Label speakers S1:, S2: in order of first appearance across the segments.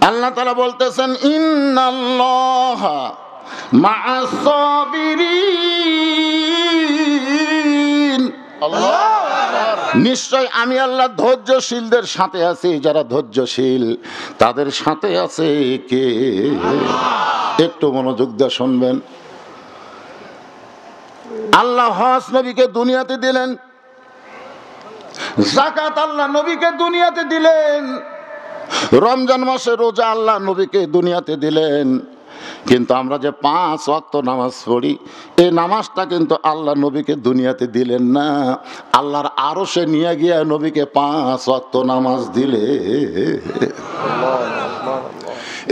S1: আল্লাহ তাআলা বলতেছেন ইন্নাল্লাহা মা'আস সাবিরিন, নিশ্চয় আমি আল্লাহ ধৈর্যশীলদের সাথে আছি। যারা ধৈর্যশীল তাদের সাথে আছে কে? একটু মনোযোগ দিয়ে শুনবেন। আল্লাহ হজ নবীকে দুনিয়াতে দিলেন, যাকাত আল্লাহ নবীকে দুনিয়াতে দিলেন, রমজান মাসে রোজা আল্লাহ নবীকে দুনিয়াতে দিলেন। কিন্তু আমরা যে 5 ওয়াক্ত নামাজ পড়ি, এই নামাজটা কিন্তু আল্লাহ নবীকে দুনিয়াতে দিলেন না, আল্লাহর আরশে নিয়ে গিয়ে নবীকে 5 ওয়াক্ত নামাজ দিলে।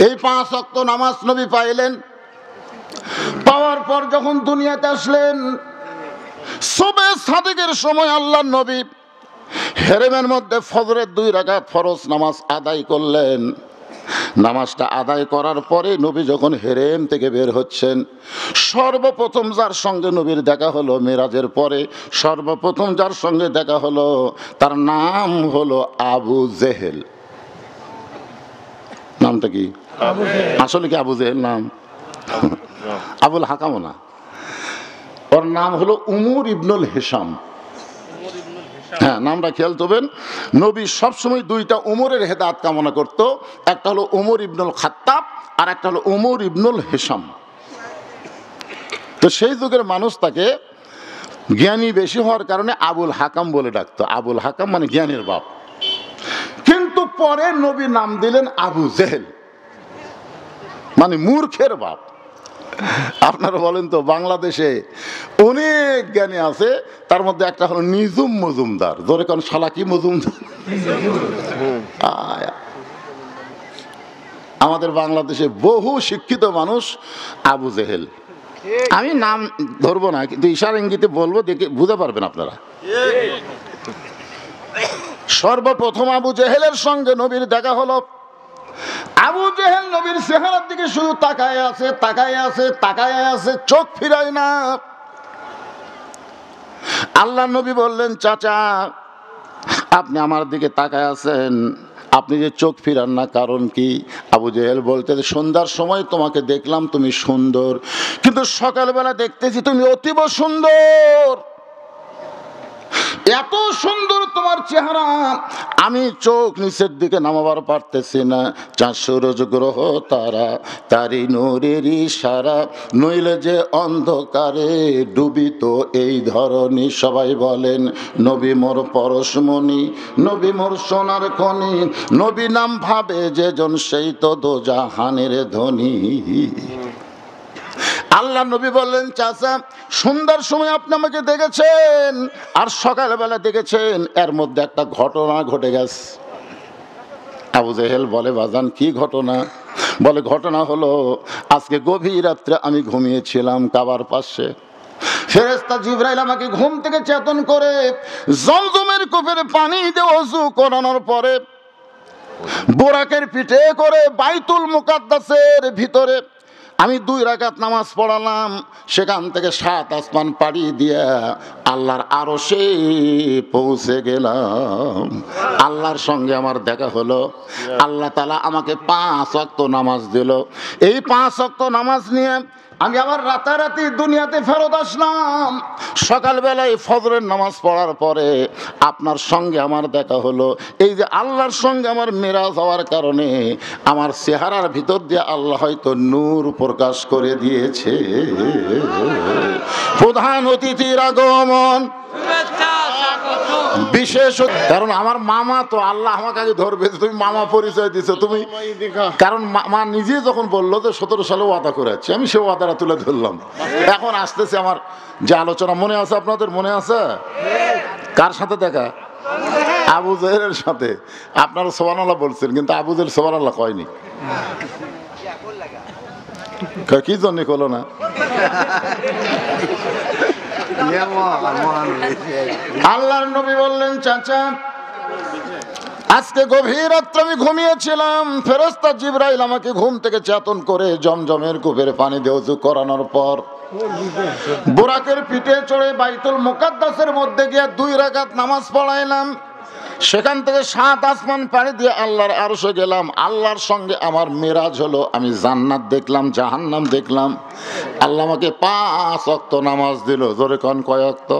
S1: এই 5 ওয়াক্ত নামাজ নবী পাইলেন। পাওয়ার পর যখন দুনিয়াতে আসলেন, সুবহে সাদিকের সময় আল্লাহ নবী হেরেমের মধ্যে ফজরের 2 রাকাত ফরজ নামাজ আদায় করলেন। নামাজটা আদায় করার পরে নবী যখন হেরেম থেকে বের হচ্ছেন, সর্বপ্রথম যার সঙ্গে নবীর দেখা হলো মেরাজের পরে, সর্বপ্রথম যার সঙ্গে দেখা হলো তার নাম হলো আবু জেহেল। নামটা কি? আসলে কি আবু জেহেল নাম? আবুল হাকাম না, ওর নাম হলো উমর ইবনুল হিসাম। হ্যাঁ, নামটা খেয়াল করবেন। নবী সবসময় 2টা উমরের হেদায়েত কামনা করত, একটা হলো উমর ইবনুল খাত্তাব আর একটা হলো উমর ইবনুল হিসাম। তো সেই যুগের মানুষ তাকে জ্ঞানী বেশি হওয়ার কারণে আবুল হাকাম বলে ডাকতো। আবুল হাকাম মানে জ্ঞানীর বাপ। কিন্তু পরে নবী নাম দিলেন আবু জেহেল, মানে মূর্খের বাপ। আপনারা বলেন তো, বাংলাদেশে অনেক জ্ঞানী আছে, তার মধ্যে একটা হলো নিজুম মজুমদার। ধরে কোন শালা কি মজুমদার? আমাদের বাংলাদেশে বহু শিক্ষিত মানুষ আবু জেহেল। আমি নাম ধরবো না, কিন্তু ইশারা ইঙ্গিতে বলবো, দেখে বুঝতে পারবেন আপনারা। সর্বপ্রথম আবু জেহেলের সঙ্গে নবীর দেখা হলো। আবু জেহেল নবীর চেহারার দিকে শুধু তাকায় আছে, তাকায় আছে, তাকায় আছে, চোখ ফিরায় না। আল্লাহ নবী বললেন, চাচা আপনি আমার দিকে তাকায় আছেন, আপনি যে চোখ ফিরান না, কারণ কি? আবু জেহেল বলতে, সন্ধ্যার সময় তোমাকে দেখলাম তুমি সুন্দর, কিন্তু সকালবেলা দেখতেছি তুমি অতীব সুন্দর, এত সুন্দর তোমার চেহারা, আমি চোখ নিচের দিকে নামাবার পারতেছি না। চাঁদ সূরজ গ্রহ তারা তারি নূরের ইশারা, নইলে যে অন্ধকারে ডুবিত এই ধরনী। সবাই বলেন নবী মোর পরশমণি, নবী মোর সোনার খনি, নবী নাম ভাবে যে জন সেই তো দোজাহানের ধনী। আল্লাহ নবী বললেন, চাচা সন্ধ্যার সময় আপনি আমাকে দেখেছেন আর সকালবেলা দেখেছেন, এর মধ্যে একটা ঘটনা ঘটে গেছে। আবু জেহেল বলে, বাজান কি ঘটনা? বলে, ঘটনা হলো আজকে গভীর রাত্রে আমি ঘুমিয়েছিলাম কাবার পাশে, ফেরেশতা জিবরাইল আমাকে ঘুম থেকে চেতন করে জমজমের কূপের পানি দিয়ে ওযু করানোর পরে বোরাকের পিঠে করে বাইতুল মুকাদ্দাসের ভিতরে আমি 2 রাকাত নামাজ পড়ালাম। সেখান থেকে 7 আসমান পাড়ি দিয়ে আল্লাহর আরশে পৌঁছে গেলাম। আল্লাহর সঙ্গে আমার দেখা হলো। আল্লাহ তাআলা আমাকে 5 ওয়াক্ত নামাজ দিল। এই 5 ওয়াক্ত নামাজ নিয়ে আমি আবার রাতারাতি দুনিয়াতে ফেরত আসলাম। সকালবেলায় ফজরের নামাজ পড়ার পরে আপনার সঙ্গে আমার দেখা হলো। এই যে আল্লাহর সঙ্গে আমার মেরাজ হওয়ার কারণে আমার চেহারার ভিতর দিয়ে আল্লাহ হয়তো নূর প্রকাশ করে দিয়েছে। প্রধান অতিথির আগমন, বিশেষ, কারণ আমার মামা তো, আল্লাহ আমাকে আগে ধরবে, তুমি মামা পরিচয় দিছো তুমি, কারণ মা নিজে যখন বললো যে 17 সালে ওয়াদা করেছে, আমি সে ওয়াদাটা তুলে ধরলাম। এখন আসতেছে আমার যে আলোচনা, মনে আছে আপনাদের? মনে আছে কার সাথে দেখা? আবু জেহেলের সাথে। আপনারা সুবহানাল্লাহ বলছেন, কিন্তু আবু জেহেল সুবহানাল্লাহ কয়নি। কি জন্য কলো না? আল্লাহর নবী বললেন, চাচা আজকে গভীর রাত্রে আমি ঘুমিয়েছিলাম, ফেরেশতা জিবরাইল আমাকে ঘুম থেকে চেতন করে জমজমের কূপের পানি দিয়ে ওযু করানোর পর বোরাকের পিঠে চড়ে বাইতুল মুকাদ্দাসের মধ্যে গিয়ে 2 রাকাত নামাজ পড়াইলাম। সেখান থেকে 7 আসমান পাড়ি দিয়ে আল্লাহর আরশে গেলাম। আল্লাহর সঙ্গে আমার মেরাজ হলো। আমি জান্নাত দেখলাম, জাহান্নাম দেখলাম। আল্লাহ আমাকে 5 ওয়াক্ত নামাজ দিল। জোরে কোন কয় ওয়াক্ত?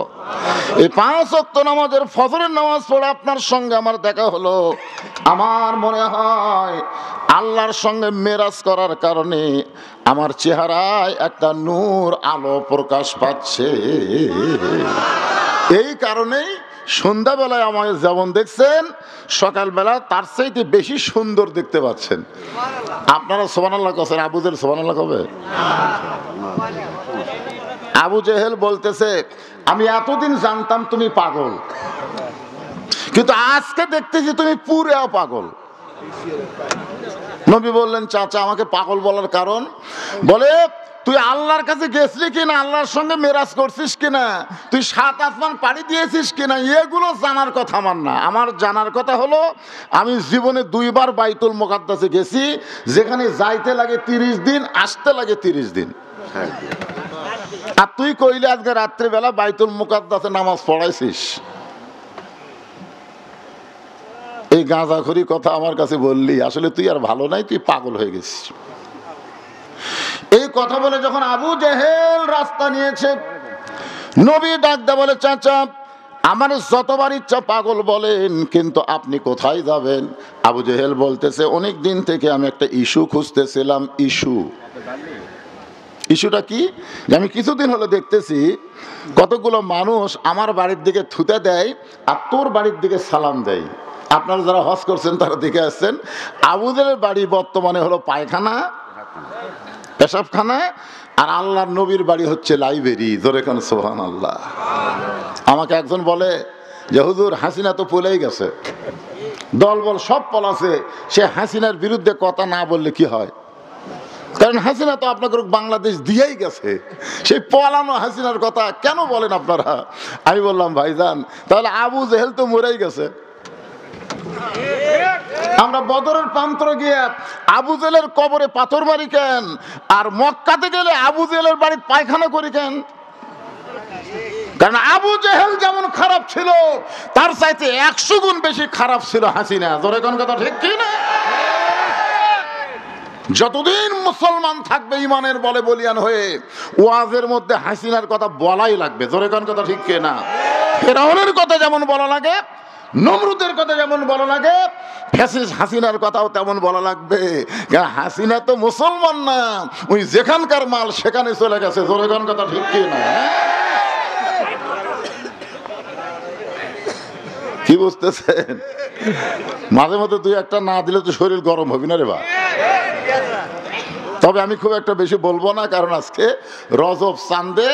S1: এই 5 ওয়াক্ত নামাজের ফজরের নামাজ পড়ে আপনার সঙ্গে আমার দেখা হলো। আমার মনে হয় আল্লাহর সঙ্গে মেরাজ করার কারণে আমার চেহারায় একটা নূর, আলো প্রকাশ পাচ্ছে। এই কারণেই সন্ধ্যাবেলায় আমায় যেমন দেখছেন, সকালবেলা তার চাইতে বেশি সুন্দর দেখতে পাচ্ছেন। আপনারা সুবহানাল্লাহ কছেন, আবু জেহেল সুবহানাল্লাহ কবে? আবু জেহেল বলতেছে, আমি এতদিন জানতাম তুমি পাগল, কিন্তু আজকে দেখতেছি তুমি পুরো পাগল। নবী বললেন, চাচা আমাকে পাগল বলার কারণ? বলে, তুই আল্লাহর কাছে গেছিলি কিনা, আল্লাহর সঙ্গে মেরাজ করছিস কিনা, তুই 7 আসমান পাড়ি দিয়েছিস কিনা, এগুলো জানার কথা আমার না। আমার জানার কথা হলো, আমি জীবনে 2 বার বাইতুল মুকাদ্দাসে গেছি, যেখানে যাইতে লাগে 30 দিন, আসতে লাগে 30 দিন। আর তুই কইলে আজকে রাত্রিবেলা বাইতুল মুকাদ্দাসে নামাজ পড়াইছিস। এই গাঁজাখড়ি কথা আমার কাছে বললি, আসলে তুই আর ভালো নাই, তুই পাগল হয়ে গেছিস। এই কথা বলে যখন আবু জেহেল রাস্তা নিয়েছে, নবী ডাক দে বলে, চাচা আমার যতবার ইচ্ছা পাগল বলেন, কিন্তু আপনি কোথায় যাবেন? আবু জেহেল বলতেছে, অনেক দিন থেকে আমি একটা ইস্যু খুঁজতেছিলাম। ইস্যুটা কি? আমি কিছুদিন হলো দেখতেছি কতগুলো মানুষ আমার বাড়ির দিকে থুতে দেয় আর তোর বাড়ির দিকে সালাম দেয়। আপনারা যারা হজ করছেন তারা দেখে আসছেন, আবু জেহেলের বাড়ি বর্তমানে হলো পায়খানা, পেশাবখানা, আর আল্লাহর নবীর বাড়ি হচ্ছে লাইব্রেরি। জোরে কোন সুবহানাল্লাহ। আমাকে একজন বলে যে, হুজুর হাসিনা তো পলেই গেছে, দলবল সব পলাছে, সে হাসিনার বিরুদ্ধে কথা না বললে কি হয়? কারণ হাসিনা তো আপনাকে বাংলাদেশ দিয়েই গেছে, সেই পলানো হাসিনার কথা কেন বলেন আপনারা? আমি বললাম, ভাইজান তাহলে আবু জেহেল তো মরেই গেছে। আমরা বদরের প্রান্তরে গিয়ে আবু জেহেলের কবরে পাথর মারি কেন, আর মক্কাতে গেলে আবু জেহেলের বাড়িতে পায়খানা করি কেন? কারণ আবু জেহেল যেমন খারাপ ছিল, তার চাইতে 100 গুণ বেশি খারাপ ছিল হাসিনা। জোরে কোন কথা ঠিক কি না? যতদিন মুসলমান থাকবে ইমানের বলে বলিয়ান হয়ে, ওয়াজের মধ্যে হাসিনার কথা বলাই লাগবে। জোরে কোন কথা ঠিক কি না? ফেরাউনের কথা যেমন বলা লাগে, নমরুদের কথা যেমন বলা লাগে, ফ্যাসিস্ট হাসিনার কথাও তেমন বলা লাগবে। কারণ হাসিনা তো মুসলমান না, ওই যেখানকার মাল সেখানে চলে গেছে। জোরে কোন কথা ঠিক কি না? কি বুঝতেছেন? মাঝে মধ্যে 2-1টা না দিলে তো শরীর গরম হবি না রে বা। তবে আমি খুব একটা বেশি বলবো না, কারণ আজকে রজব চাঁদে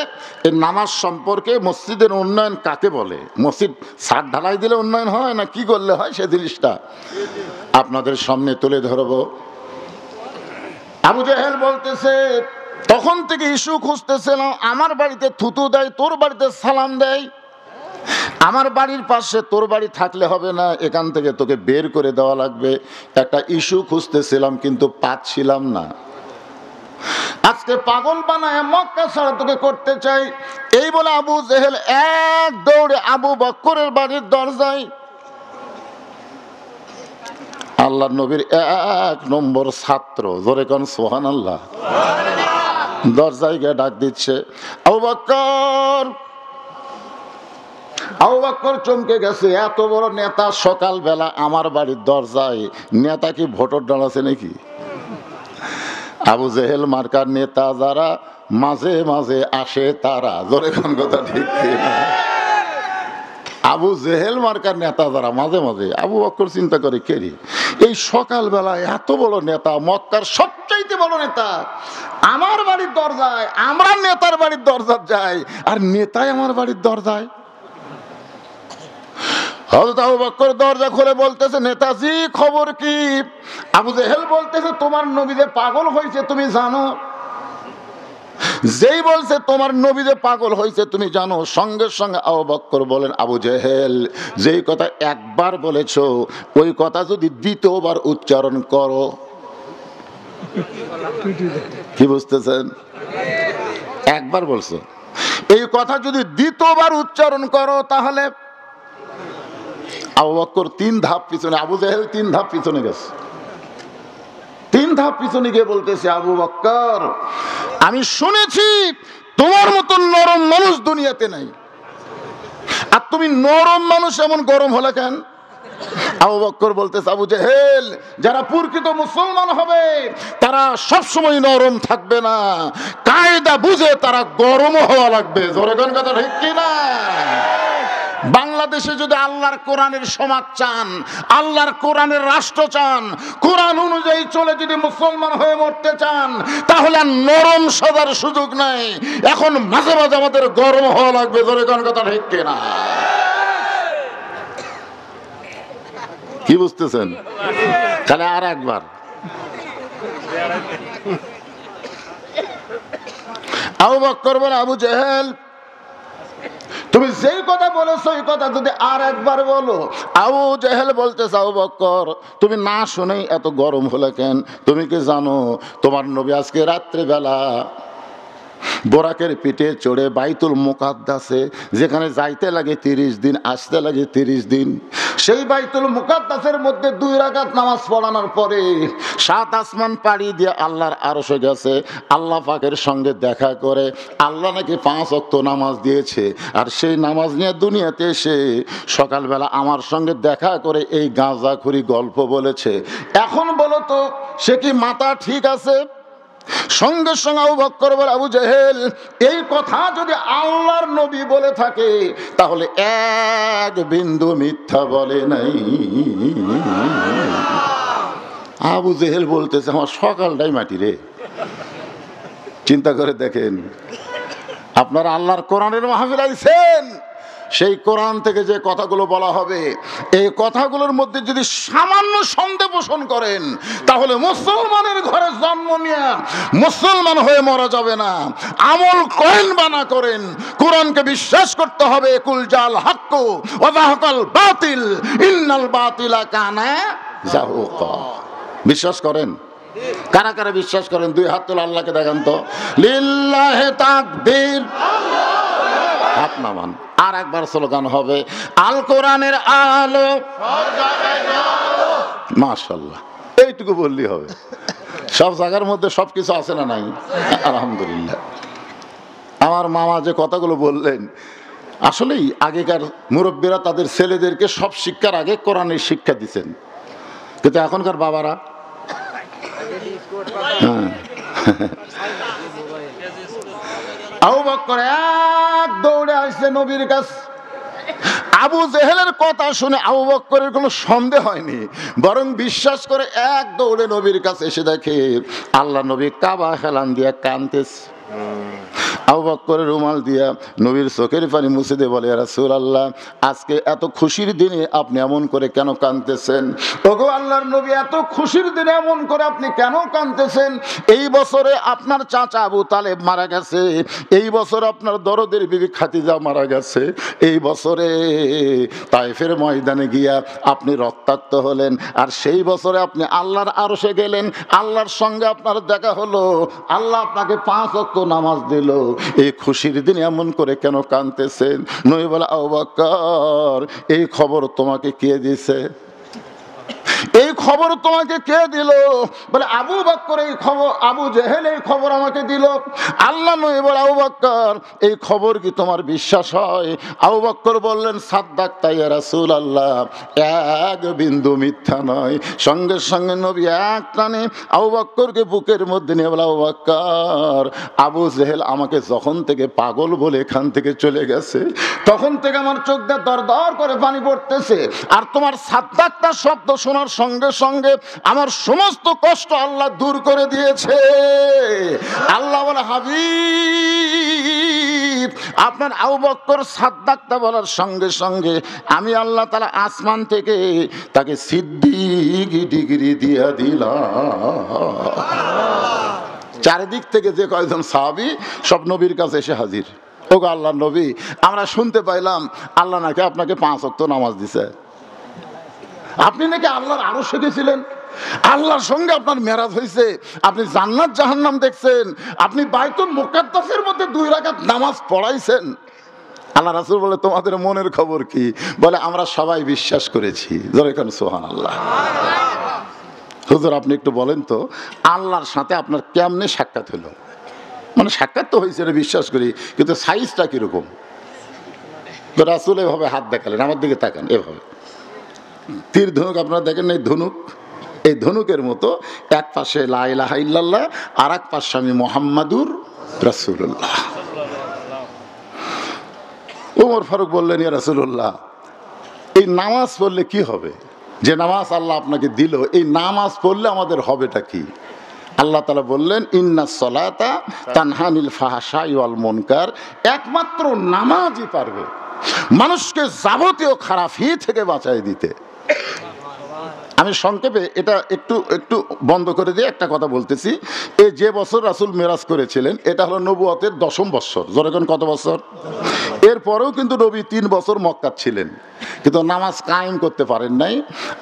S1: এই নামাজ সম্পর্কে মসজিদের উন্নয়ন কাকে বলে, মসজিদ ছাদ ঢালাই দিলে উন্নয়ন হয় না কি করলে হয়, সে জিনিসটা আপনাদের সামনে তুলে ধরবো। আবু জেহেল বলতেছে, তখন থেকে ইস্যু খুঁজতেছিলাম, আমার বাড়িতে থুতু দেয়, তোর বাড়িতে সালাম দেয়, আমার বাড়ির পাশে তোর বাড়ি থাকলে হবে না, এখান থেকে তোকে বের করে দেওয়া লাগবে। একটা ইস্যু খুঁজতেছিলাম কিন্তু পাচ্ছিলাম না। আজকে পাগল বানায় মক্কা ছাড়া তোকে করতে চাই। এই বলে আবু জেহেল এক দৌড়ে আবু বকরের বাড়ির দরজায়, আল্লাহর নবীর 1 নম্বর ছাত্র, জোরে কোন সুবহানাল্লাহ, দরজায় গিয়ে ডাক দিচ্ছে, আবু বকর। আবু বকর চমকে গেছে, এত বড় নেতা সকালবেলা আমার বাড়ির দরজায়। নেতা কি ভোটর দাঁড়াচ্ছে নাকি? আবু জেহেল মার্কার নেতা যারা মাঝে মাঝে আসে তারা। জোরে কোন কথা ঠিক না? আবু জেহেল মার্কার নেতা যারা মাঝে মাঝে, আবু বকর চিন্তা করে, কেরি এই সকালবেলা এত বড় নেতা, মক্কার সবচাইতে বড় নেতা আমার বাড়ির দরজায়, আমরা নেতার বাড়ির দরজা যাই, আর নেতাই আমার বাড়ির দরজায়। হযরত আবু বকর দরজা খুলে বলতেছে, নেতাজি খবর কি? আবু জেহেল বলতেছে, তোমার নবী যে পাগল হয়েছে তুমি জানো? যেই বলছে তোমার নবী যে পাগল হয়েছে তুমি জানো, সঙ্গে সঙ্গে আবু বকর বলেন, আবু জেহেল যেই কথা একবার বলেছো, ওই কথা যদি দ্বিতীয়বার উচ্চারণ করো। কি বুঝতেছেন? একবার বলছো, এই কথা যদি দ্বিতীয়বার উচ্চারণ করো তাহলে আবু বকর 3 ধাপ পিছনে, আবু জেহেল 3 ধাপ পিছনে গেছে। 3 ধাপ পিছনে গিয়ে বলতেছে, আবু বকর আমি শুনেছি তোমার মতন নরম মানুষ দুনিয়াতে নাই, আর তুমি নরম মানুষ এমন গরম হলে কেন? আবু বকর বলতেছে, আবু জেহেল যারা প্রকৃত মুসলমান হবে তারা সবসময় নরম থাকবে না, কায়দা বুঝে তারা গরম হওয়া লাগবে। জোরে কোন কথা ঠিক কিনা? বাংলাদেশে যদি আল্লাহর কোরআনের সমাজ চান, আল্লাহর কোরআনের রাষ্ট্র চান, কোরআন অনুযায়ী চলে যদি মুসলমান হয়ে মরতে চান, তাহলে আর নরম সদার সুযোগ নাই, এখন মাঝে মাঝে আমাদের গরম হওয়া লাগবে। জোরে কোন কথা ঠিক কিনা? কি বুঝতেছেন? তাহলে আর একবার আবু বকর বলে, আবু জেহেল তুমি যেই কথা বলেছো এই কথা যদি আর একবার বলো। আবু জেহেল বলতেছে, আবু বকর তুমি না শুনেই এত গরম হলে কেন? তুমি কি জানো তোমার নবী আজকে রাত্রিবেলা বোরাকের পিঠে চড়ে বাইতুল মুকাদ্দাসে, যেখানে যাইতে লাগে 30 দিন, আসতে লাগে 30 দিন, সেই বাইতুল মুকাদ্দাসের মধ্যে 2 রাকাত নামাজ পড়ানোর পরে 7 আসমান পাড়ি দিয়ে আল্লাহর আরশে গেছে, আল্লাহ পাকের সঙ্গে দেখা করে আল্লাহ নাকি 5 ওয়াক্ত নামাজ দিয়েছে, আর সেই নামাজ নিয়ে দুনিয়াতে এসে সকালবেলা আমার সঙ্গে দেখা করে এই গাঁজাখুরি গল্প বলেছে। এখন বলো তো সে কি মাথা ঠিক আছে? সঙ্গে সঙ্গে আবু বকর বলে, আবু জেহেল এই কথা যদি আল্লাহর নবী বলে থাকে তাহলে এক বিন্দু মিথ্যা বলে নাই। আবু জেহেল বলতেছে, আমার সকালটাই মাটি রে। চিন্তা করে দেখেন, আপনারা আল্লাহর কোরআনের মাহফিল আইছেন, সেই কোরআন থেকে যে কথাগুলো বলা হবে এই কথাগুলোর মধ্যে যদি সামান্য সন্দেহ পোষণ করেন তাহলে মুসলমানের ঘরে জন্ম নিয়ে মুসলমান হয়ে মরা যাবে না। আমল করেন বা না করেন, কোরআনকে বিশ্বাস করতে হবে। কুল জাল হাক্কু ওয়া যাহাকাল বাতিল ইন্নাল বাতিলা কানা যাহুকা। বিশ্বাস করেন? কারা কারা বিশ্বাস করেন? 2 হাত তুলে আল্লাহকে দেখান তো। লিল্লাহি তাকবীর, হাত নামান। আর একবার স্লোগান হবে, আল কোরআনের আলো। মাশাআল্লাহ, এইটুকু বললেই হবে। সব জায়গার মধ্যে সবকিছু আছে না নাই? আলহামদুলিল্লাহ। আমার মামা যে কথাগুলো বললেন, আসলেই আগেকার মুরব্বীরা তাদের ছেলেদেরকে সব শিক্ষার আগে কোরআনের শিক্ষা দিচ্ছেন, কিন্তু এখনকার বাবারা আবু বকর এক দৌড়ে আসছে নবীর কাছে। আবু জেহেলের কথা শুনে আবু বকরের কোনো সন্দেহ হয়নি, বরং বিশ্বাস করে এক দৌড়ে নবীর কাছে এসে দেখে আল্লাহ নবী কাবা হেলান দিয়া কাঁদতেছে। আবু বকরের রুমাল দিয়া নবীর চোখের পানি মুছে দিয়ে বলে, ইয়া রাসূলুল্লাহ আজকে এত খুশির দিনে আপনি এমন করে কেন কাঁদতেছেন? ওগো আল্লাহর নবী, এত খুশির দিনে এমন করে আপনি কেন কাঁদতেছেন? এই বছরে আপনার চাচা আবু তালেব মারা গেছে, এই বছর আপনার দরদের বিবি খাদিজা মারা গেছে, এই বছরে তায়েফের ময়দানে গিয়া আপনি রক্তাক্ত হলেন, আর সেই বছরে আপনি আল্লাহর আরশে গেলেন, আল্লাহর সঙ্গে আপনার দেখা হলো, আল্লাহ আপনাকে 5 ওয়াক্ত নামাজ দিল, এই খুশির দিন এমন করে কেন কাঁদতেছেন? নবী বলে, আবু বকর এই খবর তোমাকে কে দিয়েছে? এই খবর তোমাকে কে দিল? বলে আবু বকর এই খবর, আবু জেহেল এই খবর আমাকে দিল। আল্লাহ নবী বলে, আবু বকর এই খবর কি তোমার বিশ্বাস হয়? আবু বকর বললেন, সাদ্দাকতা ইয়া রাসূলুল্লাহ, এক বিন্দু মিথ্যা নয়। সঙ্গে সঙ্গে নবী এক টানে আবু বকরকে বুকের মধ্যে নিয়ে বলে, আবু বকর আবু জেহেল আমাকে যখন থেকে পাগল বলে এখান থেকে চলে গেছে, তখন থেকে আমার চোখ দিয়ে দর দর করে পানি পড়তেছে, আর তোমার সাদ্দাকতা শব্দ শোনার সঙ্গে সঙ্গে আমার সমস্ত কষ্ট আল্লাহ দূর করে দিয়েছে। আল্লাহ বলে, হাবিব আপনার আবু বকর সাদ্দাকতা বলার সঙ্গে সঙ্গে আমি আল্লাহ তাআলা আসমান থেকে তাকে সিদ্দিক ডিগ্রি দিয়ে দিলাম। চারিদিক থেকে যে কয়েকজন সাহাবী সব নবীর কাছে এসে হাজির। ওগো আল্লাহর নবী, আমরা শুনতে পাইলাম আল্লাহ নাকি আপনাকে 5 ওয়াক্ত নামাজ দিছে, আপনি নাকি আল্লাহর আরশে গেছিলেন, আল্লাহর সঙ্গে আপনার মেরাজ হয়েছে, আপনি জান্নাত জাহান্নাম দেখছেন, আপনি বাইতুল মুকাদ্দাসের মধ্যে 2 রাকাত নামাজ পড়াইছেন। আল্লাহ রাসূল বলে তোমাদের মনের খবর কি? বলে আমরা সবাই বিশ্বাস করেছি। জোরে কেন সুবহানাল্লাহ। হুজুর আপনি একটু বলেন তো আল্লাহর সাথে আপনার কেমনে সাক্ষাৎ হলো? মানে সাক্ষাৎ তো হয়েছে, এটা বিশ্বাস করি, কিন্তু সাইজটা কিরকম? তো রাসূল এভাবে হাত দেখালেন, আমার দিকে তাকান, এভাবে তীর ধনুক আপনারা দেখেন এই ধনুক, এই ধনুকের মতো এক পাশে লা ইলাহা ইল্লাল্লাহ আর এক পাশে আমি মুহাম্মাদুর রাসূলুল্লাহ। ওমর ফারুক বললেন, ইয়া রাসূলুল্লাহ এই নামাজ পড়লে কি হবে? যে নামাজ আল্লাহ আপনাকে দিল, এই নামাজ পড়লে আমাদের হবেটা কি? আল্লাহ তাআলা বললেন, ইন্নাস সালাতা তানহা আনিল ফাহশাই ওয়াল মুনকার, একমাত্র নামাজই পারবে মানুষকে যাবতীয় খারাপি থেকে বাঁচাই দিতে। আমি সংক্ষেপে এটা একটু বন্ধ করে দিয়ে একটা কথা বলতেছি। এই যে বছর রাসূল মেরাজ করেছিলেন এটা হলো নবুয়তের 10ম বছর। যখন কত বছর? এরপরেও কিন্তু নবী 3 বছর মক্কা ছিলেন, কিন্তু নামাজ কায়েম করতে পারেন নাই।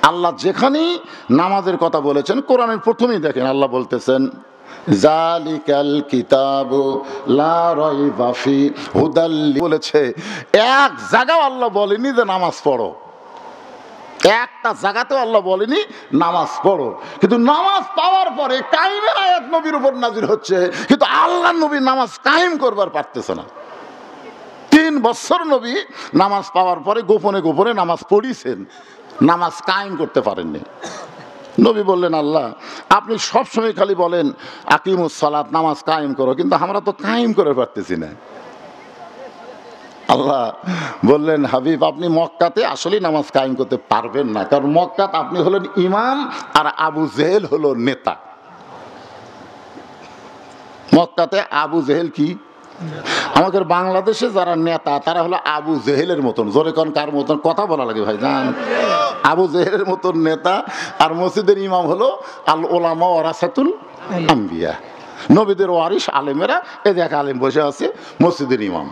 S1: আল্লাহ যেখানেই নামাজের কথা বলেছেন, কোরআনের প্রথমেই দেখেন আল্লাহ বলতেছেন, জালিকাল কিতাবু লা রাইবা ফি হুদাল, বলেছে এক জায়গাও আল্লাহ বলেনি যে নামাজ পড়ো, একটা জায়গাতেও আল্লাহ বলেনি নামাজ পড়ো। কিন্তু নামাজ পাওয়ার পরে কায়েমের আয়াত নবীর উপর নাজিল হচ্ছে, কিন্তু আল্লাহ নবী নামাজ কায়েম করবার পারতেছে না। 3 বছর নবী নামাজ পাওয়ার পরে গোপনে গোপনে নামাজ পড়িছেন, নামাজ কায়েম করতে পারেননি। নবী বললেন, আল্লাহ আপনি সবসময় খালি বলেন আকিমুস সালাত, নামাজ কায়েম করো, কিন্তু আমরা তো কায়েম করে পারতেছি না। আল্লাহ বললেন, হাবিব আপনি মক্কাতে আসলেই নামাজ কায়েম করতে পারবেন না, কারণ মক্কাতে আপনি হলেন ইমাম আর আবু জেহেল হলো নেতা। মক্কাতে আবু জেহেল কি? আমাদের বাংলাদেশে যারা নেতা তারা হলো আবু জেহেলের মতন। জোরে কোন কার মতন? কথা বলা লাগে ভাই জান। আবু জেহেলের মতন নেতা। আর মসজিদের ইমাম হলো আল ওলামা ওয়ারাসাতুল আম্বিয়া, নবীদের ওয়ারিস আলেমেরা। এই দেখ আলেম বসে আছে মসজিদের ইমাম,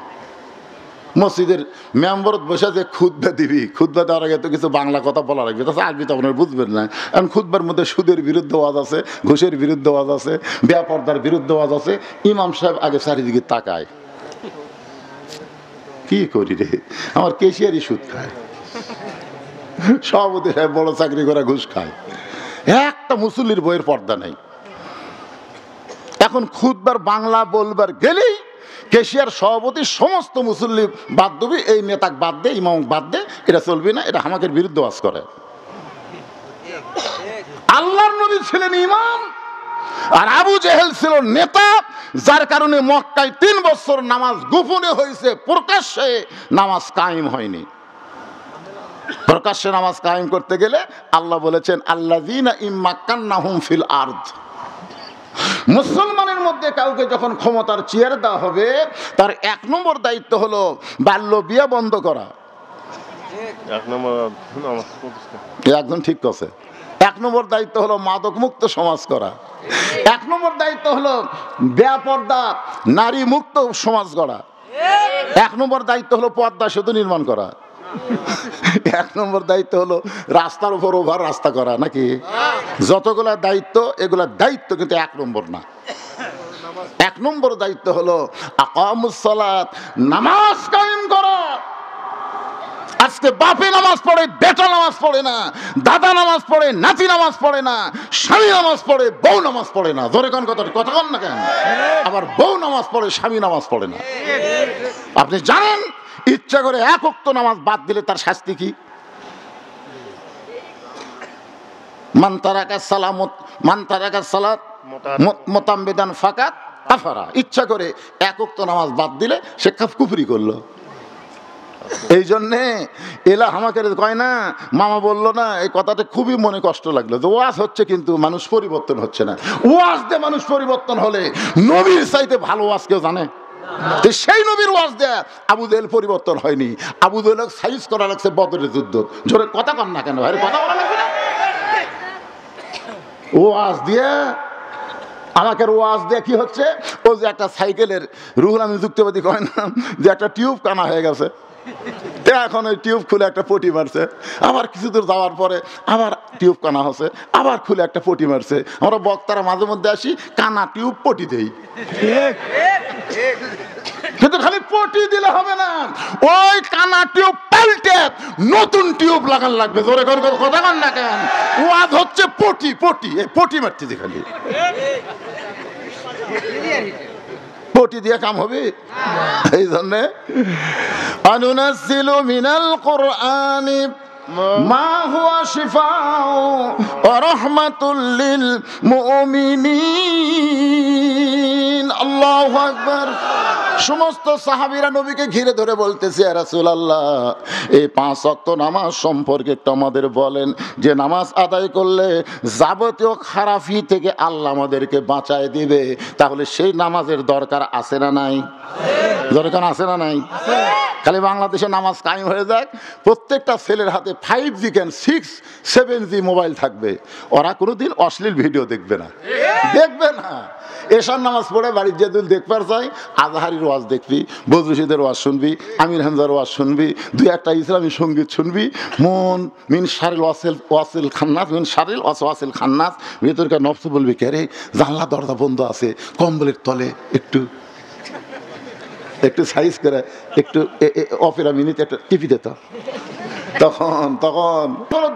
S1: মসজিদের মেম্বরত বসে যে খুতবা দিবি, খুতবা দেওয়ার আগে তো কিছু বাংলা কথা বলা লাগবে, তাছাড়া আরবি তো আপনার বুঝবেন না। কারণ খুতবার মধ্যে সুদের বিরুদ্ধে ওয়াজ আছে, ঘুষের বিরুদ্ধে ওয়াজ আছে, বেপরদার বিরুদ্ধে ওয়াজ আছে। ইমাম সাহেব আগে চারিদিকে তাকায়, কি করি রে, আমার কেশিয়ারই সুদ খায়, সভাপতি সাহেব বড় চাকরি করে ঘুষ খায়, একটা মুসল্লির বইয়ের পর্দা নেই। এখন খুতবার বাংলা বলবার গেলেই কেশিয়ার সভাপতি সমস্ত মুসল্লি বাদ দেবে, এই নেতাক বাদ দে, ইমাম বাদ দে, এটা চলবে না, এটা আমাদের বিরুদ্ধে ওয়াজ করে। আল্লাহর নবী ছিলেন ইমাম আর আবু জেহেল ছিল নেতা, যার কারণে মক্কায় 3 বছর নামাজ গোপনে হয়েছে, প্রকাশ্যে নামাজ কায়েম হয়নি। প্রকাশ্যে নামাজ কায়েম করতে গেলে আল্লাহ বলেছেন, আল্লাযীনা ইম্মাক্কান্নাহুম ফিল আরদ, মুসলমানের মধ্যে কাউকে যখন ক্ষমতার চেয়ার দেওয়া হবে তার 1 নম্বর দায়িত্ব হলো বাল্য বিয়ে বন্ধ করা। একদম ঠিক আছে। 1 নম্বর দায়িত্ব হলো মাদক মুক্ত সমাজ করা। 1 নম্বর দায়িত্ব হলো বেপর্দা নারী মুক্ত সমাজ গড়া। 1 নম্বর দায়িত্ব হলো পদ্মা সেতু নির্মাণ করা। 1 নম্বর দায়িত্ব হলো রাস্তার উপর ওভার রাস্তা করা, নাকি? যতগুলা দায়িত্ব, এগুলা দায়িত্ব কিন্তু 1 নম্বর না। 1 নম্বর দায়িত্ব হলো আকামুস সালাত, নামাজ কায়েম করা। আজকে বাপে নামাজ পড়ে, বেটা নামাজ পড়ে না, দাদা নামাজ পড়ে, নাতি নামাজ পড়ে না, স্বামী নামাজ পড়ে, বউ নামাজ পড়ে না। ধরে কোন কথা কন না কেন? আবার বউ নামাজ পড়ে, স্বামী নামাজ পড়ে না। আপনি জানেন ইচ্ছা করে 1 ওয়াক্ত নামাজ বাদ দিলে তার শাস্তি কি? মান তারাকা সালাত মুতাম্মিদান ফাকাত কাফারা। ইচ্ছা করে 1 ওয়াক্ত নামাজ বাদ দিলে সে কুফরি করলো। এই জন্যে এলা আমাকে কয় না, মামা বললো না, এই কথাটা খুবই মনে কষ্ট লাগলো। যে ওয়াজ হচ্ছে কিন্তু মানুষ পরিবর্তন হচ্ছে না। ওয়াজ দিয়ে মানুষ পরিবর্তন হলে নবীর চাইতে ভালো ওয়াজ কেউ জানে? সেই নবীর ওয়াজ দেয়া আবু জেহেল পরিবর্তন হয়নি। আবু জেহেল সাইজ করা লাগছে বদরের যুদ্ধ। জোরে কথা কন না কেন ভাই? কথা বলা লাগবে না। ওয়াজ দিয়ে আমাকে ওয়াজ দিয়ে কি হচ্ছে? ও যে একটা সাইকেলের রুহুল আমিন যুক্তিবাদী কয় না যে একটা টিউব কানা হয়ে গেছে, এখন ওই টিউব খুলে একটা পটি মারছে, আবার কিছু দূর যাওয়ার পরে আবার টিউব কানা হচ্ছে, আবার খুলে একটা পটি মারছে। আমরা বক্তারা মাঝে মধ্যে আসি, কানা টিউব পটি দেই, কিন্তু খালি পটি দিলে হবে না, ওই কানা টিউব পাল্টে নতুন টিউব লাগান লাগবে। জোরে করে কথা কন না কেন? ওয়াজ হচ্ছে পটি, পটি, এই পটি মারতেছি খালি, পটি দিয়ে কাম হবে? এই জন্য আনুনাজ্জিলু মিনাল কুরআনি মা হুয়া শিফাউ ওয়া রাহমাতুল লিল মুমিনিন। আল্লাহু আকবার। সমস্ত সাহাবীরা নবীকে ঘিরে ধরে বলতেছে, ইয়া রাসূলুল্লাহ, এই 5 ওয়াক্ত নামাজ সম্পর্কে একটু আমাদের বলেন, যে নামাজ আদায় করলে যাবতীয় খারাপি থেকে আল্লাহ আমাদেরকে বাঁচায় দিবে, তাহলে সেই নামাজের দরকার আছে না নাই? দরকার আছে না নাই? খালি বাংলাদেশে নামাজ কায়েম হয়ে যাক, প্রত্যেকটা ছেলের হাতে 5G কেন 6, 7G মোবাইল থাকবে, ওরা কোনোদিন অশ্লীল ভিডিও দেখবে না, দেখবে না। এশার নামাজ পড়ে বাড়ির যে দিন দেখবার চাই, আজহারির ওয়াজ দেখবি, বদরুশিদের ওয়াজ শুনবি, আমির হামজার ওয়াজ শুনবি, দুই একটা ইসলামী সঙ্গীত শুনবি, মন মিন শারিল ওয়াসিল খান্নাস, মিন শারিল ওয়াসিল খান্নাস, ভেতরকার নফস বলবি, কে রে জানলা দরজা বন্ধ আছে, কম্বলের তলে একটু একটু সাইজ করে একটু অপেরা মিনিট একটা টিপি দিত, তখন তখন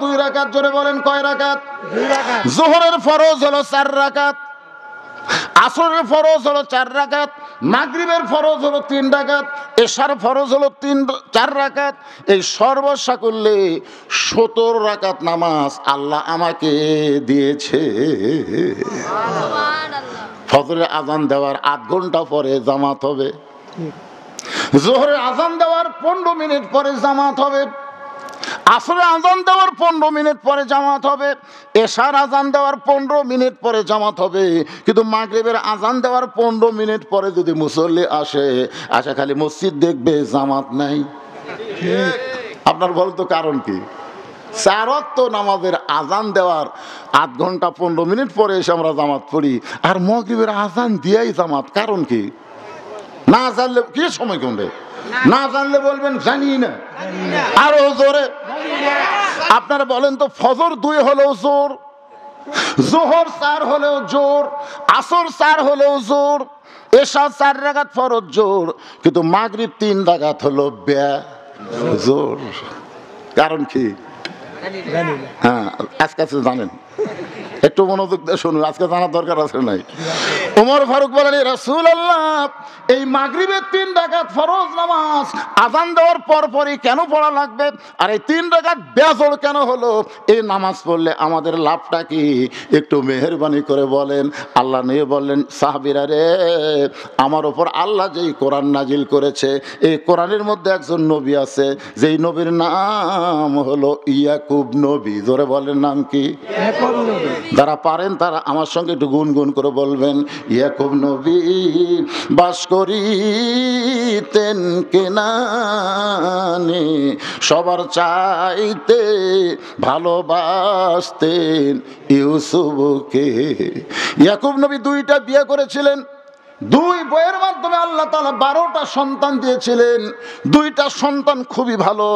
S1: 2 রাকাত। জোরে বলেন কয় রাকাত? 2 রাকাত। যোহরের ফরজ হলো 4 রাকাত, আসরের ফরজ হলো 4 রাকাত, মাগরিবের ফরজ হলো 3 রাকাত, এশার ফরজ হলো 4 রাকাত। এই সর্বসাকুল্যে 17 রাকাত নামাজ আল্লাহ আমাকে দিয়েছে। ফজরের আজান দেওয়ার 8 ঘন্টা পরে জামাত হবে, যোহরের আজান দেওয়ার 15 মিনিট পরে জামাত হবে, আসরের আজান দেওয়ার 15 মিনিট পরে জামাত হবে, এশার আজান দেওয়ার 15 মিনিট পরে জামাত হবে। কিন্তু মাগরিবের আজান দেওয়ার 15 মিনিট পরে যদি মুসল্লি আসে, আচ্ছা খালি মসজিদ দেখবে, জামাত নাই। আপনার বলেন তো কারণ কি? 4 ওয়াক্ত নামাজের আজান দেওয়ার 8 ঘন্টা 15 মিনিট পরে এসে আমরা জামাত পড়ি, আর মাগরিবের আজান দিয়াই জামাত। কারণ কি? না জানলে কি সময় কমবে, না জানলে বলবেন জানি না, আরো জোরে। আপনারা বলেন তো, ফজর 2 হলেও জোর, যোহর 4 হলেও জোর, আসর 4 হলেও জোর, এশা 4 রাকাত ফরজ জোর, কিন্তু মাগরিব 3 রাকাত হলো জোর। কারণ কি? হ্যাঁ, আজকে জানেন, একটু মনোযোগ দিয়ে শুনুন, আজকে জানার দরকার আছে নাই? ওমর ফারুক বলেন, রাসূলুল্লাহ, এই মাগরিবের 3 রাকাত ফরজ নামাজ আজান দেওয়ার পরপরই কেন পড়া লাগবে, আর এই 3 রাকাত বেজোর কেন হলো? এই নামাজ পড়লে আমাদের লাভটা কি? একটু মেহেরবানি করে বলেন। আল্লাহ নিয়ে বললেন, সাহাবীরা রে, আমার ওপর আল্লাহ যেই কোরআন নাজিল করেছে, এই কোরআনের মধ্যে একজন নবী আছে, যেই নবীর নাম হলো ইয়াকুব নবী। জোরে বলেন, নাম কি? ইয়াকুব নবী। যারা পারেন তারা আমার সঙ্গে একটু গুনগুন করে বলবেন, ইয়াকুব নবী বাস করিতেন কেনানে, সবার চাইতে ভালোবাসতেন ইউসুফকে। ইয়াকুব নবী 2টা বিয়ে করেছিলেন, 2 বইয়ের মাধ্যমে আল্লাহ তাআলা 12টা সন্তান দিয়েছিলেন। 2টা সন্তান খুবই ভালো,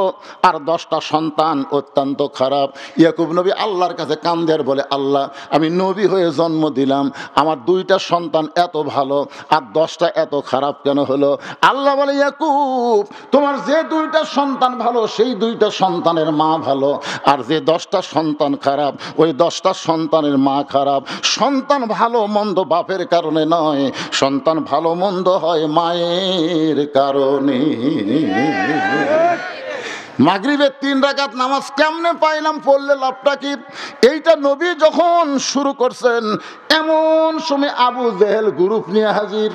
S1: আর 10টা সন্তান অত্যন্ত খারাপ। ইয়াকুব নবী আল্লাহর কাছে কান্দে আর বলে, আল্লাহ, আমি নবী হয়ে জন্ম দিলাম, আমার 2টা সন্তান এত ভালো আর 10টা এত খারাপ কেন হলো? আল্লাহ বলে, ইয়াকুব, তোমার যে 2টা সন্তান ভালো, সেই 2টা সন্তানের মা ভালো, আর যে 10টা সন্তান খারাপ, ওই 10টা সন্তানের মা খারাপ। সন্তান ভালো মন্দ বাপের কারণে নয়, সন্তান ভালো মন্দ হয় মায়ের কারণে। মাগরিবের 3 রাকাত নামাজ কেমনে পাইলাম, পড়লে লাভটা কি? এইটা নবী যখন শুরু করছেন, এমন সময় আবু জেহেল গ্রুপ নিয়ে হাজির।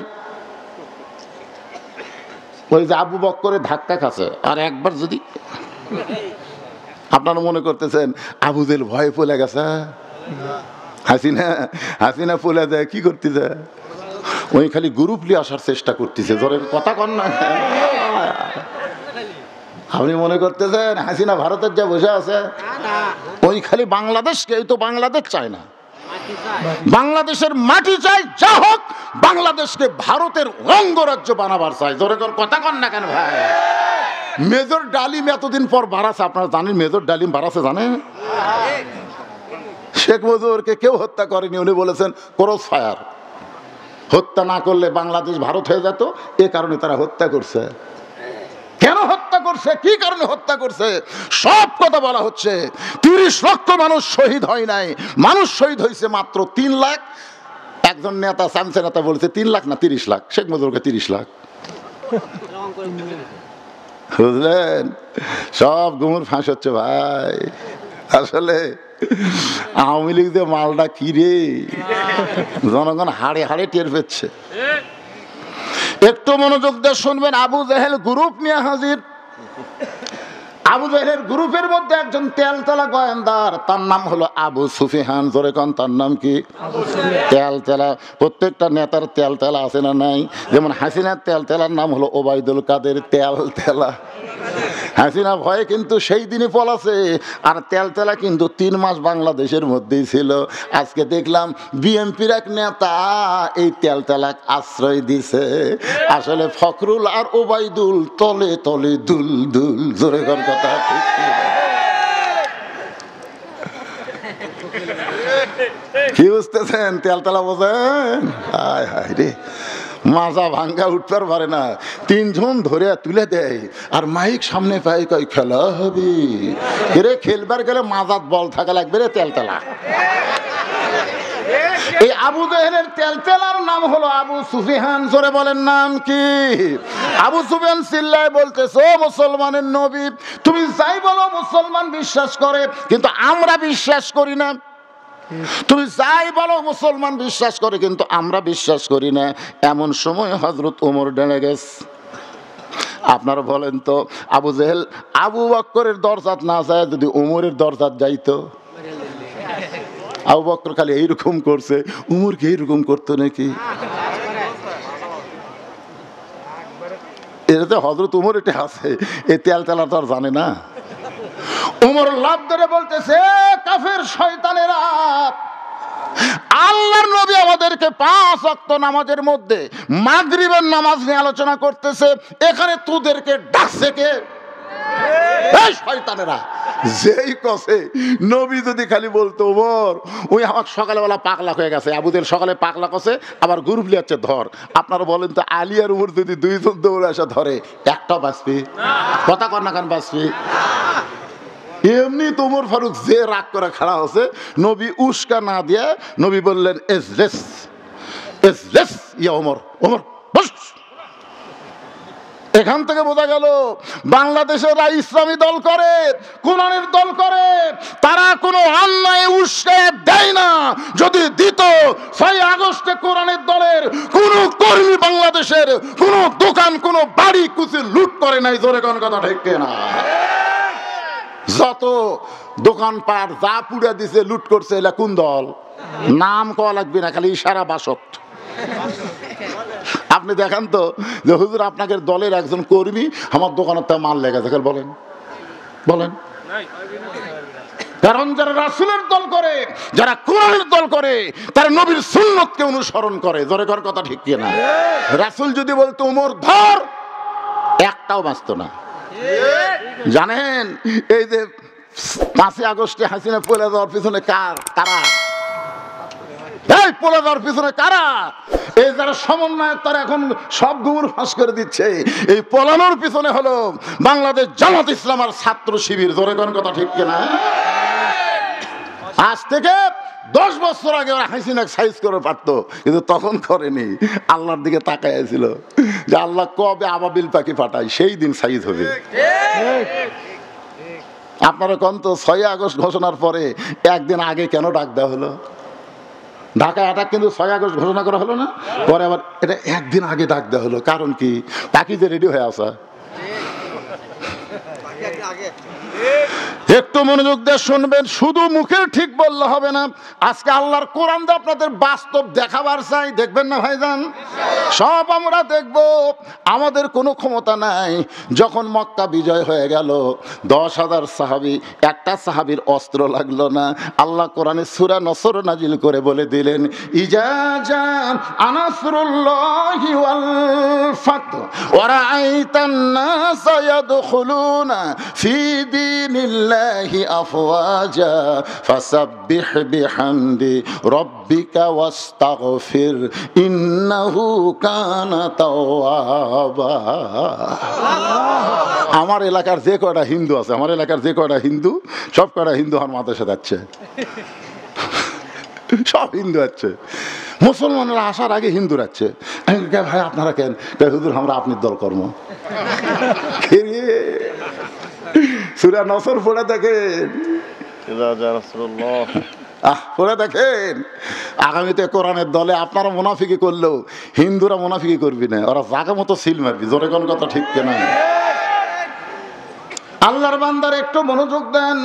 S1: ওই যে আবু বক্করের ধাক্কা খাচ্ছে, আর একবার যদি আপনারা মনে করতেছেন আবু জেহেল ভয়ে পড়ে গেছে, হাসিনা পড়ে যায়, কি করতে যায়? ওই খালি গ্রুপ নিয়ে আসার চেষ্টা করতেছে। ধরেন কথা কন না, আপনি মনে করতেছেন হাসিনা ভারতের যা বসে আছে, ওই খালি বাংলাদেশকে, এই তো বাংলাদেশ চায় না, বাংলাদেশের মাটি চাই, যা হোক বাংলাদেশকে ভারতের অঙ্গরাজ্য বানাবার চাই। ধরে কথা কন না কেন ভাই? মেজর ডালিম এতদিন পর বাড়াছে, আপনারা জানেন মেজর ডালিম বাড়াছে, জানেন? শেখ মুজিবুরকে কেউ হত্যা করেনি, উনি বলেছেন ক্রস ফায়ার। হত্যা না করলে বাংলাদেশ ভারত হয়ে যেত, এ কারণে তারা হত্যা করছে। কেন হত্যা করছে, কি কারণে হত্যা করছে, সব কথা বলা হচ্ছে। 30 লক্ষ মানুষ শহীদ হয় নাই, মানুষ শহীদ হয়েছে মাত্র 3 লাখ। একজন নেতা, সামসে নেতা বলেছে 3 লাখ না 30 লাখ, শেখ মুজিবুরকে 30 লাখ। বুঝলেন, সব গুমুর ফাঁস হচ্ছে ভাই। আসলে আওয়ামী লীগ যে মালটা কি রে, জনগণ হাড়ে হাড়ে টের পেচ্ছে। একটু মনোযোগ দিয়ে শুনবেন। আবু জেহেল গ্রুপ নিয়ে হাজির। আবু জেহেলের গ্রুপের মধ্যে একজন তেলতেলা গোয়েন্দার, তার নাম হলো আবু সুফিয়ান। জোরে কোন, তার নাম কি? তেলতেলা। প্রত্যেকটা নেতার তেলতেলা আছে না নাই? যেমন হাসিনার তেলতেলার নাম হলো ওবায়দুল কাদের তেলতেলা। হাসিনা ভয়ে কিন্তু সেই দিনই পলাছে, আর তেলতেলা কিন্তু 3 মাস বাংলাদেশের মধ্যেই ছিল। আজকে দেখলাম বিএনপির এক নেতা এই তেলতেলাক আশ্রয় দিছে। আসলে ফখরুল আর ওবায়দুল তলে তলে দুল দুল। জোরে কর কথা, ঠিক কি বুঝতেছেন? তেলতেলা বোঝেন? হায় হায় রে, মাজা ভাঙ্গা উঠতে পারে না, 3 জন ধরে তুলে দেয়, আর মাইক সামনে পাই কয় খেলা হবে। এরে খেলবার গেলে মাজাত বল থাকা লাগবে রে তেলতেলা। এই আবু জেহেলের তেলতেলার নাম হলো আবু সুফিয়ান। জোরে বলেন, নাম কি? আবু সুফিয়ান চিল্লায় বলতেছে, ও মুসলমানের নবী, তুমি যাই বলো মুসলমান বিশ্বাস করে, কিন্তু আমরা বিশ্বাস করি না। তুমি যাই বলো মুসলমান বিশ্বাস করে, কিন্তু আমরা বিশ্বাস করি না। এমন সময় হযরত ওমর ডেনে গেছে। আপনারা বলেন তো, আবু জেহেল আবু বকরের দরজাত না যায়, যদি ওমরের দরজাত যাইতো? আবু বকর খালি এইরকম করছে, উমর কি এইরকম করতো নাকি? এটাতে হযরত উমর এটা আছে, এই তেলতেলা তো আর জানে না। উমর লাভ ধরে বলতেছে, কাফের শয়তানেরা, আল্লাহর নবী আমাদেরকে 5 ওয়াক্ত নামাজের মধ্যে মাগরিবের নামাজ নিয়ে আলোচনা করতেছে, এখানে তোদেরকে ডাকছে কে? এই শয়তানেরা। যেই কসে নবী যদি খালি বলতো, ওমর ওই আমার সকালবেলা পাগলা হয়ে গেছে, আবুদের সকালে পাগলা কসে, আবার গ্রুপ লিয়াচ্ছে ধর। আপনারা বলেন তো, আলী আর উমর যদি 2 জন দৌড়ে আসা ধরে, একটাও বাঁচবি? কথা কর না কেন বাঁচবি? এমনি তোমর ফারুক যে রাগ করে খাড়া হচ্ছে, নবী উস্কা না দিয়ে নবী বললেন, এজলেস এজলেস ইয়া ওমর, ওমর বস। এখান থেকে বোঝা গেল বাংলাদেশের ইসলামী দল করে, কোরআনের দল করে, তারা কোনো অন্যায় উস্কে দেয় না। যদি দিত, 6 আগস্টে কোরআনের দলের কোন কর্মী বাংলাদেশের কোন দোকান, কোন বাড়ি কুচি লুট করে নাই। জোরে কোন কথা, ঠিক না? যত দোকানপাট যা পুড়ে দিছে, লুট করছে, এলা কোন দল? নাম কওয়া লাগবে না, খালি ইশারা বাসত। আপনি দেখান তো যে হুজুর আপনাকে দলের একজন কর্মী আমার দোকানের তা মাল লেগেছে, বলেন বলেন। কারণ যারা রাসূলের দল করে, যারা কোরআনের দল করে, তারা নবীর সুন্নতকে অনুসরণ করে। জোরে কর কথা, ঠিক কি না? রাসূল যদি বলতো ওমর ধর, একটাও বাঁচত না। জানেন এই যে 5 আগস্টে হাসিনা পলে যাওয়ার পিছনে কারা? এই পলে যাওয়ার পিছনে কারা? এই যারা সমন্বয়ক, তারা এখন সব গুমর ফাঁস করে দিচ্ছে। এই পলানোর পিছনে হলো বাংলাদেশ জামাত ইসলাম আর ছাত্র শিবির। জোরে কোন কথা, ঠিক কিনা? আজ থেকে 10 বছর আগে ওরা হাসিনাকে সাইজ করে পারতো, কিন্তু তখন করেনি। আল্লাহর দিকে তাকায় ছিল যে আল্লাহ কবে আবাবিল পাখি পাঠায়, সেই দিন সাইজ হবে। আপনারা কোন তো 6 আগস্ট ঘোষণার পরে একদিন আগে কেন ডাক দেওয়া হলো? ঢাকা অ্যাটাক কিন্তু 6 আগস্ট ঘোষণা করা হলো না, পরে আবার এটা একদিন আগে ডাক দেওয়া হলো। কারণ কি? পাখি যে রেডি হয়ে আসা। একটু মনোযোগ দিয়ে শুনবেন, শুধু মুখের ঠিক বললে হবে না। আজকে আল্লাহর কোরআন দিয়ে আপনাদের বাস্তব দেখাবার চাই, দেখবেন না ভাইজান? সব আমরা দেখব। আমাদের কোনো ক্ষমতা নাই। যখন মক্কা বিজয় হয়ে গেল, 10,000 সাহাবী, একটা সাহাবীর অস্ত্র লাগলো না। আল্লাহ কোরআনে সূরা নসর নাজিল করে বলে দিলেন, ইজা জা আনাসরুল্লাহি ওয়াল ফাতহ ওয়া রাআইতান নাসা ইয়াদখুলুনা ফি দীনিল্লাহি ইলাল্লাহি আফওয়াজা ফাসাব্বিহ বিহামদি রাব্বিকা ওয়াস্তাগফির ইন্নাহু কানা তাওয়াবা। আমার এলাকার যে কয়টা হিন্দু আছে, আমার এলাকার যে কয়টা হিন্দু, সব কয়টা হিন্দু আমার মাদ্রাসায় যাচ্ছে, সব হিন্দু আছে। মুসলমানরা আসার আগে হিন্দু যাচ্ছে। ভাই আপনারা কেন? হুজুর আমরা আপনার দল কর্ম। সূরা নসর পড়ে দেখেন, পড়ে দেখেন, আগামীতে কোরআনের দলে আপনারা মুনাফিকি করলেও হিন্দুরা মুনাফিকি করবি না, ওরা জায়গা মতো সিল মারবি। জোরে কোন কথা ঠিক কিনা? আল্লাহর বান্দার একটু মনোযোগ দেন।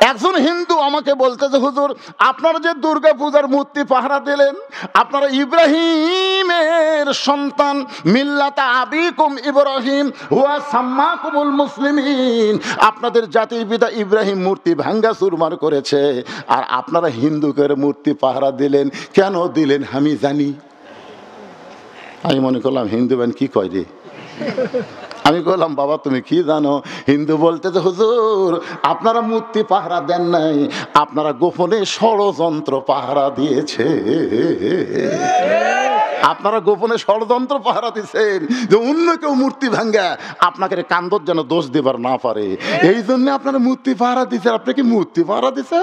S1: একজন হিন্দু আমাকে বলতেছে, হুজুর আপনারা যে দুর্গা পূজার মূর্তি পাহারা দিলেন, আপনারা ইব্রাহিমের সন্তান, মিল্লাতা আবিকুম ইব্রাহিম হুয়া সাম্মাকুমুল মুসলিমিন, আপনাদের জাতির পিতা ইব্রাহিম মূর্তি ভাঙ্গা চুরমার করেছে, আর আপনারা হিন্দুদের মূর্তি পাহারা দিলেন। কেন দিলেন আমি জানি। আমি মনে করলাম হিন্দু বেন কি কয় রে। আমি বললাম বাবা তুমি কি জানো? হিন্দু বলতে যে হুজুর আপনারা মূর্তি পাহারা দেন নাই, আপনারা গোপনে ষড়যন্ত্র পাহারা দিয়েছে। আপনারা গোপনে ষড়যন্ত্র পাহারা দিচ্ছেন যে অন্য কেউ মূর্তি ভাঙ্গা আপনাকে কান্দর যেন দোষ দিবার না পারে, এই জন্য আপনারা মূর্তি পাহারা দিচ্ছেন। আপনি কি মূর্তি পাহারা দিচ্ছে?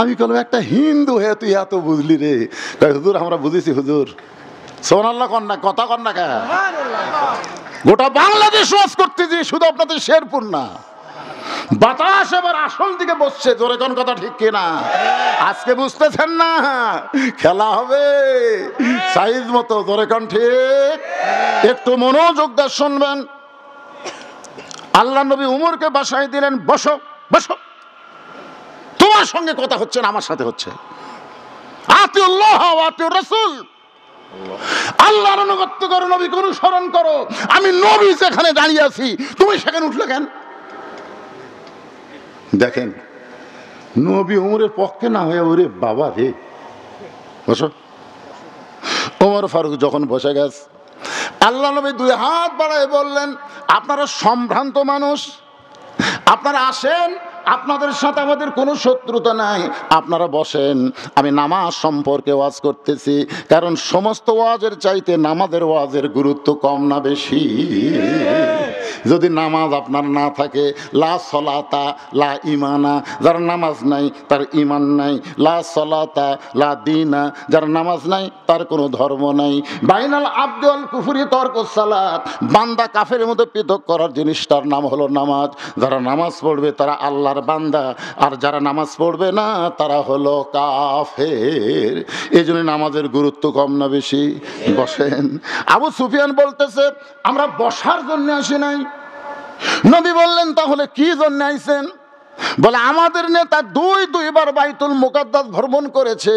S1: আমি বললাম একটা হিন্দু হয়ে তুই এত বুঝলি রে? হুজুর আমরা বুঝেছি হুজুর। সোনাল্লাহ কন্যা কথা কন্যা কে গোটা বাংলাদেশ ওয়াজ করতেছি, শুধু আপনাদের শেরপুর না। বাতাস এবার আসল দিকে বসছে। জোরে কোন কথা ঠিক কিনা? আজকে বুঝতেছেন না, খেলা হবে সাইজ মতো। জোরে কোন ঠিক? একটু মনোযোগ দিয়ে শুনবেন। আল্লাহ নবী উমরকে বাসায় দিলেন, বসো বসো, তোমার সঙ্গে কথা হচ্ছে না, আমার সাথে হচ্ছে। আতিউল্লাহ ওয়া আতিউর রাসূল, আল্লাহর অনুগত্য করো, নবীকে অনুসরণ করো। আমি নবী যেখানে দাঁড়িয়ে আছি তুমি সেখানে উঠলে কেন? দেখেন নবী উমরের পক্ষে না হয়ে ওরে বাবা রে বসো। ওমর ফারুক যখন বসে গেছে, আল্লাহ নবী দুই হাত বাড়ায় বললেন, আপনারা সম্ভ্রান্ত মানুষ, আপনারা আসেন, আপনাদের সাথে আমাদের কোনো শত্রুতা নাই, আপনারা বসেন। আমি নামাজ সম্পর্কে ওয়াজ করতেছি, কারণ সমস্ত ওয়াজের চাইতে নামাজের ওয়াজের গুরুত্ব কম না বেশি? যদি নামাজ আপনার না থাকে, লা সলাতা লা ইমানা, যার নামাজ নাই তার ইমান নাই। লা সলাতা লা দিনা, যার নামাজ নাই তার কোনো ধর্ম নাই। বাইনাল আবদি ওয়াল কুফরি তরকুস সালাত, বান্দা কাফের মধ্যে পৃথক করার জিনিসটার নাম হলো নামাজ। যারা নামাজ পড়বে তারা আল্লাহর বান্দা, আর যারা নামাজ পড়বে না তারা হলো কাফের। এই জন্য নামাজের গুরুত্ব কম না বেশি? বসেন। আবু সুফিয়ান বলতেছে আমরা বসার জন্য আসি নাই। নবী বললেন তাহলে কি জন্য আইছেন? বলে আমাদের নেতা দুইবার বাইতুল মুকাদ্দাস ভ্রমণ করেছে,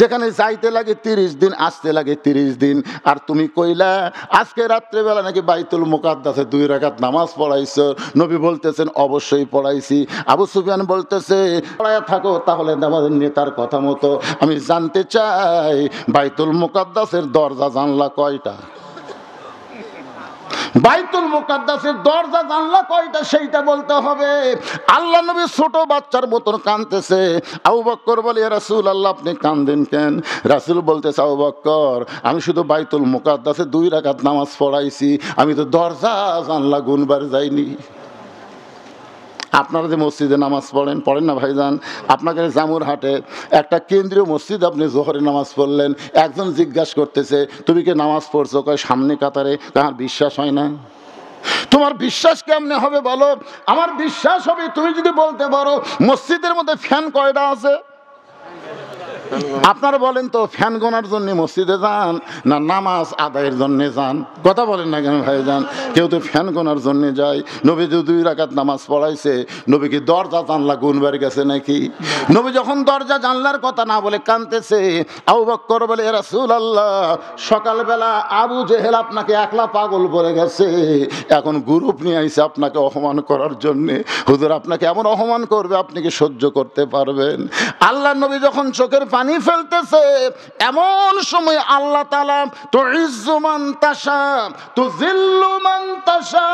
S1: যেখানে যাইতে লাগে 30 দিন, আসতে লাগে 30 দিন। আর তুমি কইলা আজকে রাত্রেবেলা নাকি বাইতুল মুকাদ্দাসে 2 রাকাত নামাজ পড়াইছো। নবী বলতেছেন অবশ্যই পড়াইছি। আবু সুফিয়ান বলতেছে পড়ায়া থাকো তাহলে আমাদের নেতার কথা মতো। আমি জানতে চাই বাইতুল মুকাদ্দাসের দরজা জানলা কয়টা? বাইতুল মুকাদ্দাসের দরজা জানলা কয়টা সেইটা বলতে হবে। আল্লাহ নবী ছোট বাচ্চার মতন কাঁদতেছে। আবু বকর বলে ইয়া রাসূলুল্লাহ আপনি কাঁদেন কেন? রাসূল বলতেছে আবু বকর আমি শুধু বাইতুল মুকাদ্দাসে 2 রাকাত নামাজ পড়াইছি, আমি তো দরজা জানলা গুনবার যাইনি। আপনারা যে মসজিদে নামাজ পড়েন না ভাইজান? আপনাকে জামুরহাটে একটা কেন্দ্রীয় মসজিদ আপনি জোহরে নামাজ পড়লেন, একজন জিজ্ঞাসা করতেছে তুমি কি নামাজ পড়ছো? কয় সামনে কাতারে। আমার বিশ্বাস হয় না। তোমার বিশ্বাস কেমনে হবে বলো? আমার বিশ্বাস হবে তুমি যদি বলতে পারো মসজিদের মধ্যে ফ্যান কয়টা আছে। আপনারা বলেন তো ফ্যান গোনার জন্য মসজিদে যান না নামাজ আদায়ের জন্য যান? কথা বলেন না কেন ভাইজান? কেউ তো ফ্যান গোনার জন্য যায়। নবী যে 2 রাকাত নামাজ পড়াইছে, নবী কি দরজা জানলা গুনবার গেছে নাকি? নবী যখন দরজা জানলার কথা না বলে কাঁদতেছে, আবু বকর বলে ইয়া রাসূলুল্লাহ সকালবেলা আবু জেহেল আপনাকে একলা পাগল বলে গেছে, এখন গ্রুপ নিয়ে আইছে আপনাকে অপমান করার জন্য। হুজুর আপনাকে এমন অপমান করবে আপনি কি সহ্য করতে পারবেন? আল্লাহর নবী যখন চোখের পানি ফেলতেছে, এমন সময় আল্লাহ তাআলা তুইজ্জু মান তাশা তুযিল্লু মান তাশা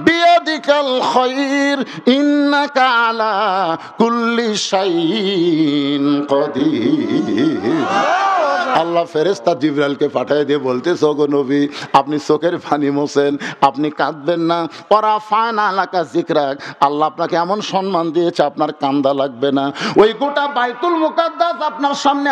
S1: বিয়াদিকাল খায়র ইন্নাকা আলা কুল্লি শাইইন কাদির। আল্লাহ ফেরেশতা জিবরাইলকে পাঠিয়ে দিয়ে বলতেছে, ওগো নবী, আপনি চোখের পানি মোছেন, আপনি কাঁদবেন না। ওয়ারাফা'না লাকা যিকরাক, আল্লাহ আপনাকে এমন সম্মান দিয়েছে আপনার কান্দা লাগবে না। ওই গোটা বাইতুল মুকাদ্দাস আপনার সামনে